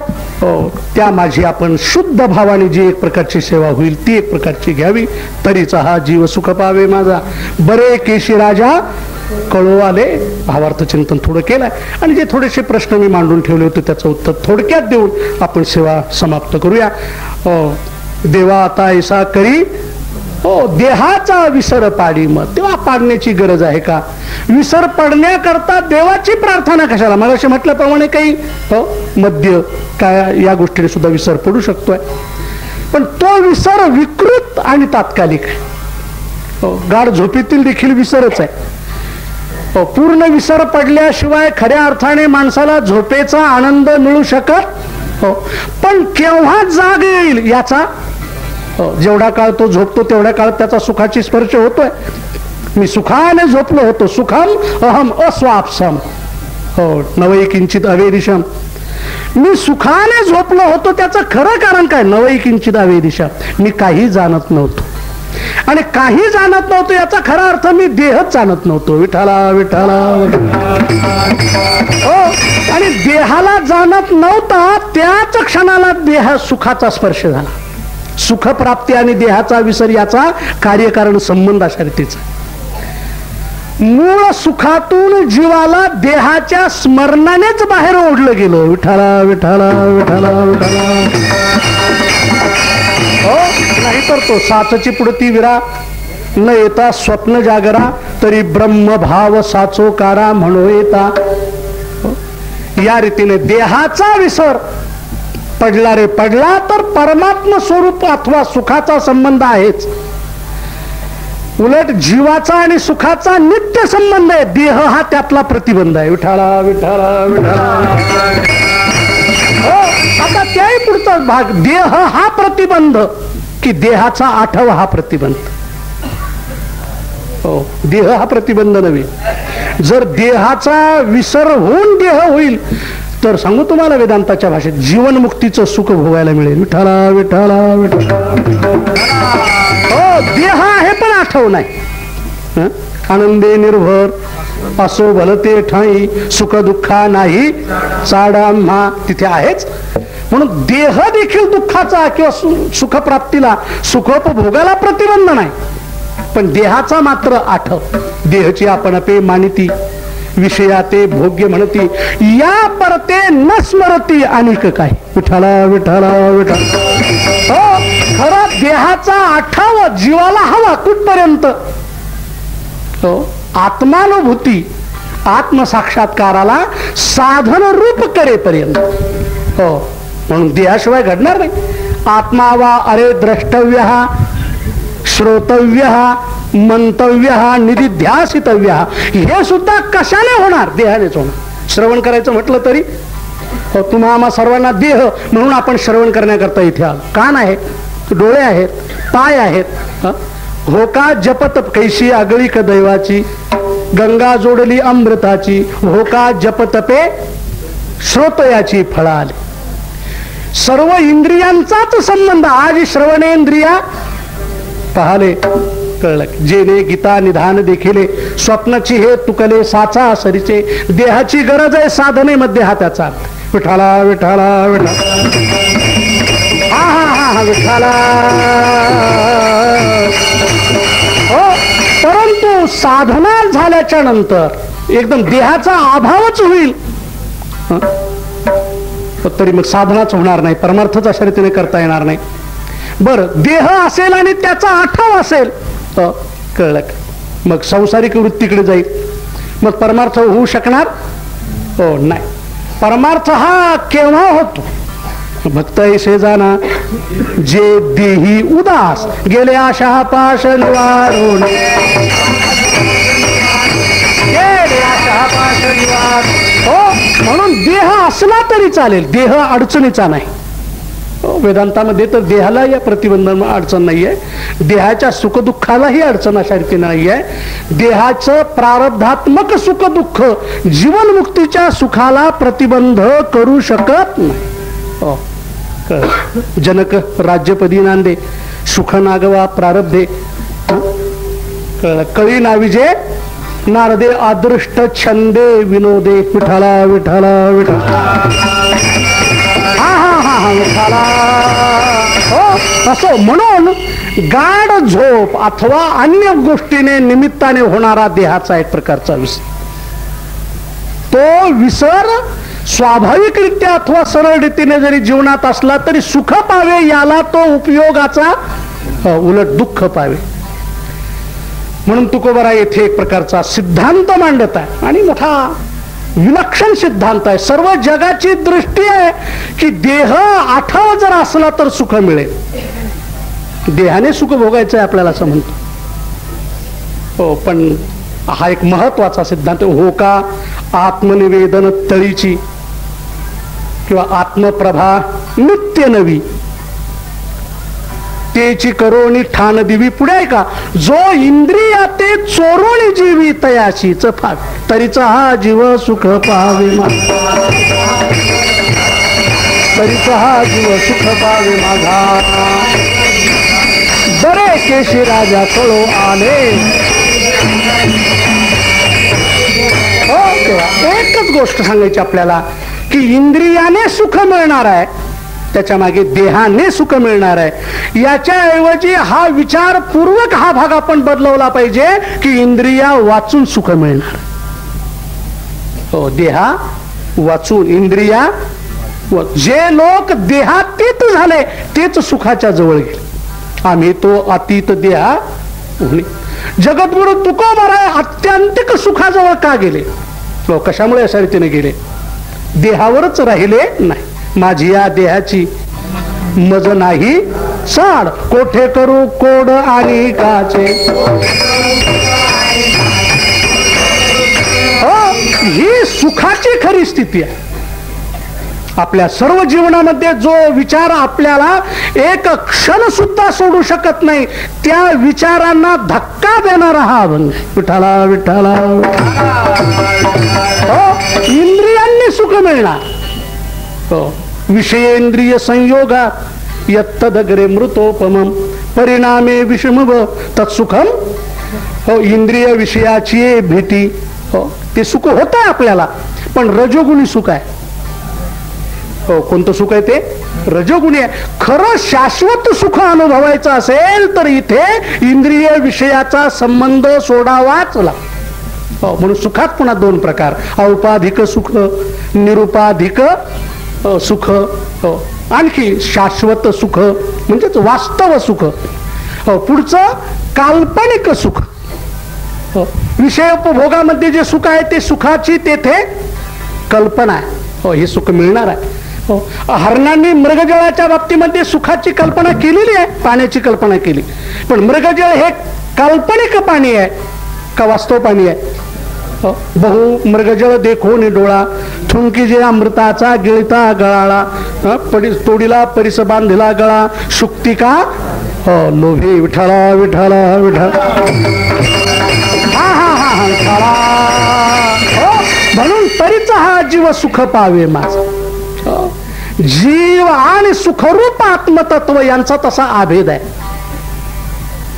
त्या माझी आपण शुद्ध भावाने जी एक प्रकारची सेवा होईल ती एक प्रकारची घ्यावी. तरीचा हा जीव सुख पावे माझा. बरे केशी राजा कळू आले. भावार्थ चिंतन थोडं केलंय आणि जे थोडेसे प्रश्न मी मांडून ठेवले होते त्याचं उत्तर थोडक्यात देऊन आपण सेवा समाप्त करूया. देवा आता ऐसा करी. हो, देहाचा विसर पाडी. मग तेव्हा पाडण्याची गरज आहे का? विसर पडण्याकरता देवाची प्रार्थना कशाला? मला असे म्हटल्याप्रमाणे काही मद्य काय या गोष्टीने सुद्धा विसर पडू शकतोय, पण तो विसर विकृत आणि तात्कालिक आहे. गाढ झोपेतील देखील विसरच आहे. पूर्ण विसर पडल्याशिवाय खऱ्या अर्थाने माणसाला झोपेचा आनंद मिळू शकत. पण केव्हा जाग येईल याचा, जेवढा काळ तो झोपतो तेवढ्या काळ त्याचा सुखाची स्पर्श होतोय. मी सुखाने झोपलो होतो. सुखम अहम अस्वापसम. हो, नवई किंचित अवेदिशम. मी सुखाने झोपलो होतो त्याचं खरं कारण काय? नवई किंचित अवेदिशम. मी काही जाणत नव्हतो आणि काही जाणत नव्हतो याचा खरा अर्थ मी देहच जाणत नव्हतो. विठाला विठाला. हो, आणि देहाला जाणत नव्हता त्याच क्षणाला देह सुखाचा स्पर्श झाला. सुखप्राप्ती आणि देहाचा विसर याचा कार्यकारण संबंध अशा रीतीचा. मूळ सुखातून जीवाला देहाच्या स्मरणानेच बाहेर ओढलं गेलं. विठाला विठाला विठाला विठाला. हो, नाहीतर तो साचची पुढती विरा न येता स्वप्न जागरा तरी ब्रह्मभाव साचो कारा म्हणो येता. या रीतीने देहाचा विसर पडला रे पडला तर परमात्म स्वरूप अथवा सुखाचा संबंध आहेच. उलट जीवाचा आणि सुखाचा नित्य संबंध आहे. देह हा त्यातला प्रतिबंध आहे. विठाला विठाला विठाला. हो, आता त्याही पुढचा भाग. देह हा प्रतिबंध की देहाचा आठवा हा प्रतिबंध. हो, देह हा प्रतिबंध नव्हे. जर देहाचा विसर होऊन देह होईल तर सांगू तुम्हाला वेदांताच्या भाषेत जीवनमुक्तीचं सुख भोगायला मिळेल. विठाला विठाला विठाला. हो, देह आहे पण आठव नाही. आनंदे निर्भर असो भलते ठाई सुख दुःखा नाही चाडा म्हा. तिथे आहेच. म्हणून देह देखील दुःखाचा किंवा सुखप्राप्तीला सुखोपभोगाला प्रतिबंध नाही, पण देहाचा मात्र आठव. देहची आपण अपे मानिती विषयाते भोग्य म्हणती या परते न स्मरती अनेक काय. विठाला विठाला विठाला. हो, खरा देहाचा आठावा जीवाला हवा कुठपर्यंत? हो, आत्मानुभूती आत्मसाक्षात्काराला साधन रूप करेपर्यंत. हो, म्हणून देहाशिवाय घडणार नाही. आत्मा अरे द्रष्टव्य श्रोतव्य मंतव्य निधिध्यासितव्य हे सुद्धा कशाने होणार? देहानेच होणार. श्रवण करायचं म्हटलं तरी तुम्हा आम्हा सर्वांना देह म्हणून आपण श्रवण करण्याकरता इथे आलो. कान आहेत, डोळे आहेत, पाय आहेत. हो का जपत कैशी आगळीक दैवाची गंगा जोडली अमृताची. हो का जपतपे श्रोतयाची फळ आली. सर्व इंद्रियांचाच संबंध. आज श्रवणेंद्रिया पाहले कळलं. जेने गीता निधान देखिले स्वप्नाची हे तुकले साचा सरीचे. देहाची गरज आहे साधनेमध्ये हा त्याचा. विठाला विठाला विठाला हा हा हा हा विठाला. हो, परंतु साधना झाल्याच्या नंतर एकदम देहाचा अभावच होईल तरी मग साधनाच होणार नाही. परमार्थच अशा रीतीने करता येणार नाही. बर, देह असेल आणि त्याचा आठव असेल कळलं. मग संसारिक वृत्तीकडे जाईल. मग परमार्थ होऊ शकणार हो नाही. परमार्थ हा केव्हा होतो. भक्त ऐसे जाना जे देही उदास गेले आशा पाश निवारून. हो, म्हणून देह असला तरी चालेल. देह अडचणीचा नाही. वेदांतामध्ये तर देहाला या प्रतिबंधन अडचण नाहीये. देहाच्या सुखदुःखालाही अडचण अशा रीतीने नाहीये. देहाचं प्रारब्धात्मक सुख दुःख जीवनमुक्तीच्या सुखाला प्रतिबंध करू शकत नाही. जनक राज्यपदी नांदे सुख नागवा प्रारब्धे. कळी नाविजे नारदे अदृष्ट छंदे विनोदे. विठाला विठाला विठाला हा हा हा हा विठाला. हो, असो म्हणून गाढ झोप अथवा अन्य गोष्टीने निमित्ताने होणारा देहाचा एक प्रकारचा विसर. तो विसर स्वाभाविकरित्या अथवा सरळ रीतीने जरी जीवनात असला तरी सुख पावे याला तो उपयोगाचा उलट दुःख पावे. म्हणून तुकोबरा येथे एक प्रकारचा सिद्धांत मांडत आहे आणि मोठा विलक्षण सिद्धांत आहे. सर्व जगाची दृष्टी आहे की देह आठव जर असला तर सुख मिळेल. देहाने सुख भोगायचं आहे आपल्याला असं म्हणतो. हो, पण हा एक महत्वाचा सिद्धांत हो का. आत्मनिवेदन तळीची किंवा आत्मप्रभा नित्य नवी तेची करोणी ठाण दिवी. पुढे आहे का. जो इंद्रिया ते चोरोळी जीवी तयाशीच फाग तरीचा हा जीव सुख पावे. तरीचा हा जीव सुख पावे माझा. बरे केशी राजा कळो आले. हो, एकच गोष्ट सांगायची आपल्याला की इंद्रियाने सुख मिळणार आहे, त्याच्या मागे देहाने सुख मिळणार आहे. याच्याऐवजी हा विचारपूर्वक हा भाग आपण बदलवला पाहिजे की इंद्रिया वाचून सुख मिळणार. हो, देहा वाचून इंद्रिया. जे लोक देहातीत झाले तेच सुखाच्या जवळ गेले. आम्ही तो अतीत देहा होणे. जगद्गुरु तुकोबरा आत्यंतिक सुखाजवळ का गेले. कशामुळे अशा रीतीने गेले. देहावरच राहिले नाही. माझी या देहाची मज नाही साड कोठे करू कोड आणि काचे. ही सुखाची खरी स्थिती आहे. आपल्या सर्व जीवनामध्ये जो विचार आपल्याला एक क्षण सुद्धा सोडू शकत नाही त्या विचारांना धक्का देणारा हा अभंग. विठाला विठाला. हो, इंद्रियांनी सुख मिळणार. हो, विषयेंद्रिय संयोगा यत्तदग्रे मृतोपमम परिणामे विषमव तत्सुखम. हो, इंद्रिय विषयाची भीती. हो, ते सुख होत आहे आपल्याला पण रजोगुणी सुख आहे. हो, कोणतं सुख आहे ते रजोगुणी आहे. खरं शाश्वत सुख अनुभवायचं असेल तर इथे इंद्रिय विषयाचा संबंध सोडावाच लागतो. हो, म्हणून सुखात पुन्हा दोन प्रकार. औपाधिक सुख, निरुपाधिक सुख. हो, आणखी शाश्वत सुख म्हणजेच वास्तव सुख. हो, पुढचं काल्पनिक सुख. हो, विषयोपभोगामध्ये जे सुख आहे ते सुखाची तेथे कल्पना आहे. हो, हे सुख मिळणार आहे. हो, हरणांनी मृगजळाच्या बाबतीमध्ये सुखाची कल्पना केलेली आहे, पाण्याची कल्पना केली. पण मृगजळ हे काल्पनिक पाणी आहे का वास्तव पाणी आहे. हो, बहु मृगजळ देखो निडोळा थुंकी जे अमृताचा गिळता गळाळा. तोडीला परिस बांधिला गळा शुक्तिका. हो, लोभे. विठाला विठाला विठाला. हा हा हा हा विठाला. हो, म्हणून तरीच हा जीव सुख पावे माझा. जीव आणि सुखरूप आत्मतत्व यांचा तसा आभेद आहे.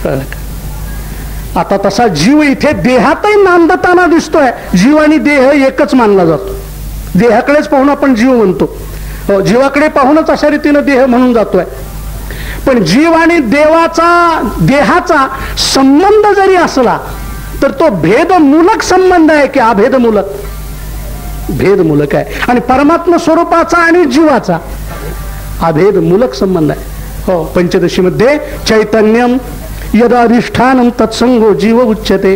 कळलं का? आता तसा जीव इथे देहातही नांदताना दिसतोय. जीव आणि देह एकच मानला जातो. देहाकडेच पाहून आपण जीव म्हणतो. जीवाकडे पाहूनच अशा रीतीनं देह म्हणून जातोय. पण जीव आणि देहाचा संबंध जरी असला तर तो भेदमूलक संबंध आहे की अभेदमूलक? भेदमूलक आहे. आणि परमात्मा स्वरूपाचा आणि जीवाचा अभेदमूलक संबंध आहे. हो, पंचदशीमध्ये चैतन्यम यदाधिष्ठानम तत्संगो जीव उच्यते.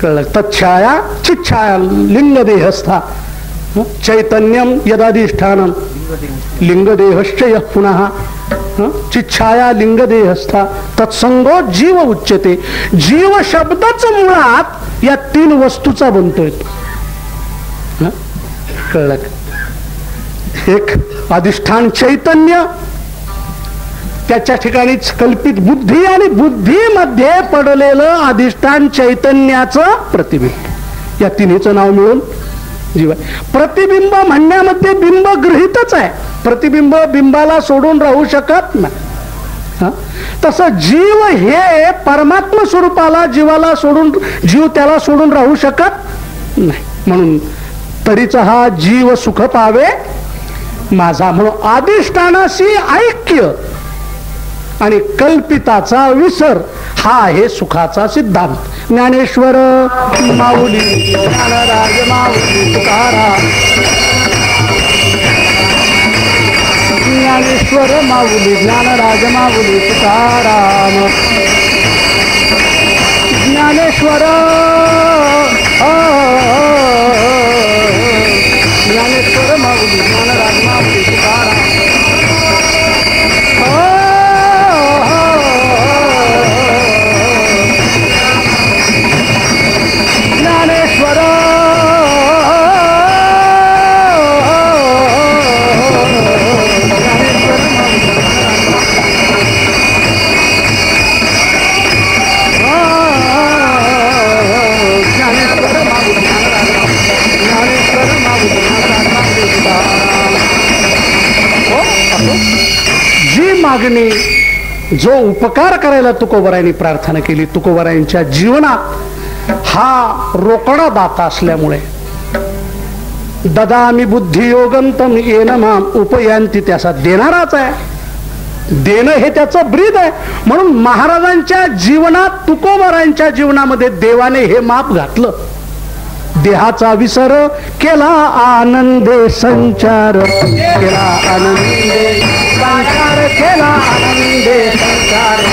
कळलं? तच्छाया चिच्छाया लिंगदेहस्था. चैतन्यम यदाधिष्ठानम लिंगदेहश्च यः पुनः चिच्छाया लिंगदेहस्था तत्संगो जीव उच्यते. जीव शब्दच मुळात या तीन वस्तूचा बनतोय. कळलं? एक अधिष्ठान चैतन्य, त्याच्या ठिकाणीच कल्पित बुद्धी आणि बुद्धीमध्ये पडलेलं अधिष्ठान चैतन्याचं प्रतिबिंब. या तिन्हीचं नाव मिळून जीव आहे. प्रतिबिंब म्हणण्यामध्ये बिंब गृहीतच आहे. प्रतिबिंब बिंबाला सोडून राहू शकत नाही. तसं जीव हे परमात्मा स्वरूपाला जीवाला सोडून, जीव त्याला सोडून राहू शकत नाही. म्हणून तरीच हा जीव सुख पावे माझा. म्हणून अधिष्ठानाशी ऐक्य आणि कल्पिताचा विसर हा आहे सुखाचा सिद्धांत. ज्ञानेश्वर माऊली ज्ञानराज माऊली तुकाराम. ज्ञानेश्वर माऊली ज्ञानराज माऊली तुकाराम. ज्ञानेश्वर ज्ञानेश्वर माऊली ज्ञानराज माऊली तुकाराम. ज्ञानेश्वर जी मागणी, जो उपकार करायला तुकोबरायांनी प्रार्थना केली, तुकोबरायांच्या जीवनात हा रोकडा दाता असल्यामुळे ददामी बुद्धियोगंतम येन माम उपयांती, त्याचा देणाराच आहे. देणं हे त्याचं ब्रीद आहे. म्हणून महाराजांच्या जीवनात, तुकोबरायांच्या जीवनामध्ये देवाने हे माप घातलं. देहाचा विसर केला आनंदे संचार, केला आनंदे संचार, केला आनंदे संचार.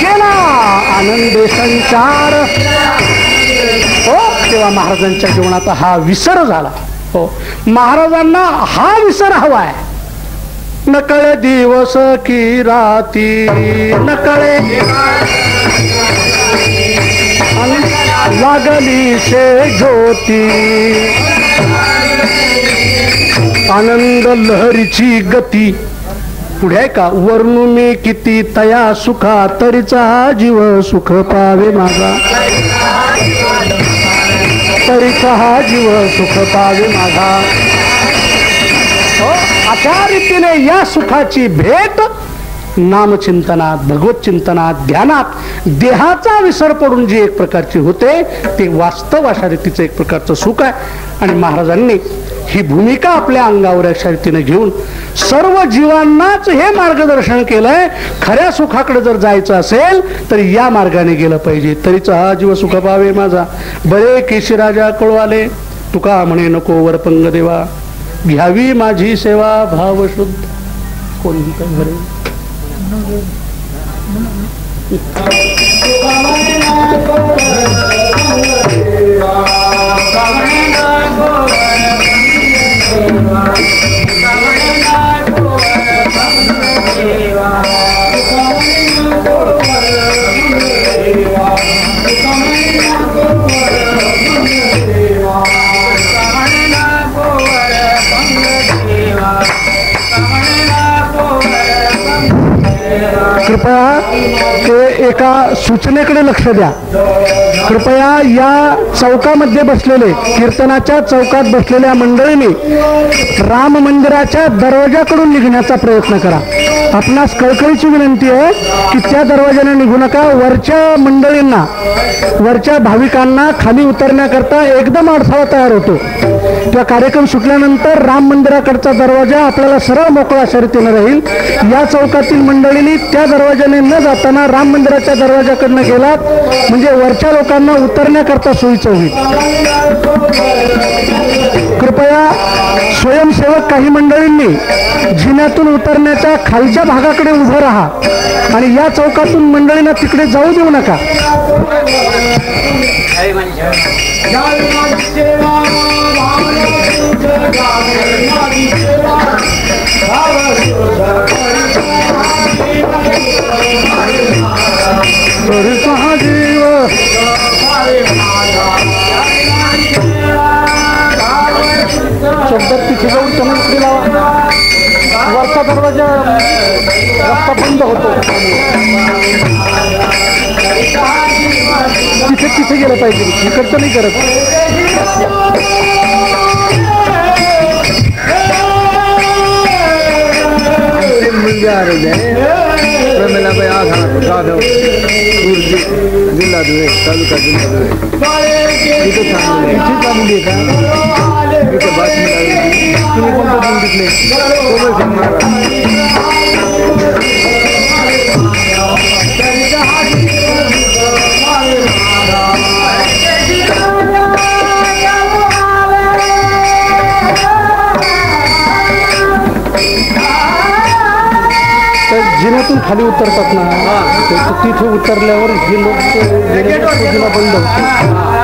केला आनंदे संचार. हो, तेव्हा महाराजांच्या जीवनात हा विसर झाला. हो, महाराजांना हा विसर हवाय. नकळे दिवस की राती, नकळे लागली से ज्योती, आनंद लहरीची गती. पुढे आहे का? वर्णू मी किती तया सुखा, तरीचा जीव सुख पावे माझा, तरीचा हा जीव सुख पावे माझा. अशा रीतीने या सुखाची भेट नामचिंतनात, भगवत चिंतनात, ध्यानात देहाचा विसर पडून जी एक प्रकारची होते ते वास्तव अशा रीतीचं एक प्रकारचं सुख आहे. आणि महाराजांनी ही भूमिका आपल्या अंगावर अशा रीतीने घेऊन सर्व जीवांनाच हे मार्गदर्शन केलंय. खऱ्या सुखाकडे जर जायचं असेल तर या मार्गाने गेलं पाहिजे. तरीच हा जीव सुख पावे माझा. बरे केशीराजा कळवाले, तुका म्हणे नको वरपंग देवा, घ्यावी माझी सेवा भाव शुद्ध. कोणी काय कृपया ते एका सूचनेकडे लक्ष द्या. कृपया या चौकामध्ये बसलेले, कीर्तनाच्या चौकात बसलेल्या मंडळींनी राम मंदिराच्या दरवाजाकडून निघण्याचा प्रयत्न करा. आपणास कळकळीची विनंती आहे की त्या दरवाजाने निघू नका. वरच्या मंडळींना, वरच्या भाविकांना खाली उतरण्याकरता एकदम अडथळा तयार होतो. त्या कार्यक्रम सुटल्यानंतर राम मंदिराकडचा दरवाजा आपल्याला सरळ मोकळा शर्यतीने राहील. या चौकातील मंडळींनी त्या दरवाजाने न जाताना राम मंदिराच्या दरवाजाकडनं गेलात म्हणजे वरच्या लोकांना उतरण्याकरता सोयीचं होईल. कृपया स्वयंसेवक काही मंडळींनी जिन्यातून उतरण्याच्या खालच्या भागाकडे उभं राहा आणि या चौकातून मंडळींना तिकडे जाऊ देऊ नका. शब्दात तिथे जाऊन चमत्कारी लावा. वरचा दरवाजा रस्ता बंद होतो. तिथे गेलं पाहिजे, इकडचं नाही करत. प्रमिलाबाई आघाड जाधव जिल्हा धुळे, तालुका जिल्हा धुळे. इथं चांगली आहे का? इथं बातमी लागली. तुम्ही कोणतं सांगितले? सोबत जिन्यातून खाली उतरतात ना, तिथे उतरल्यावर जे लोक जिना बंद होते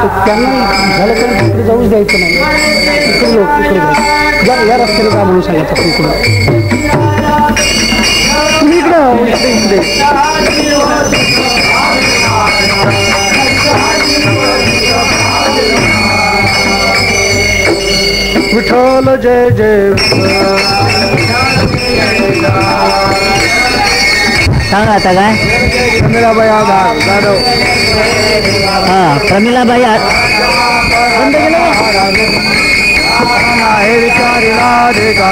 तर त्यांना झालं तर तिकडे जाऊच द्यायचं नाही. इकडे लोक तिकडे या रस्त्याने जा म्हणून सांगायचं. तुम्ही इकडे विठ्ठल जय जय. सांगा आता काय? प्रमिलाबाई आघाड जाधव. हां, प्रमिलाबाई बंद केलं हे विचारिला दे का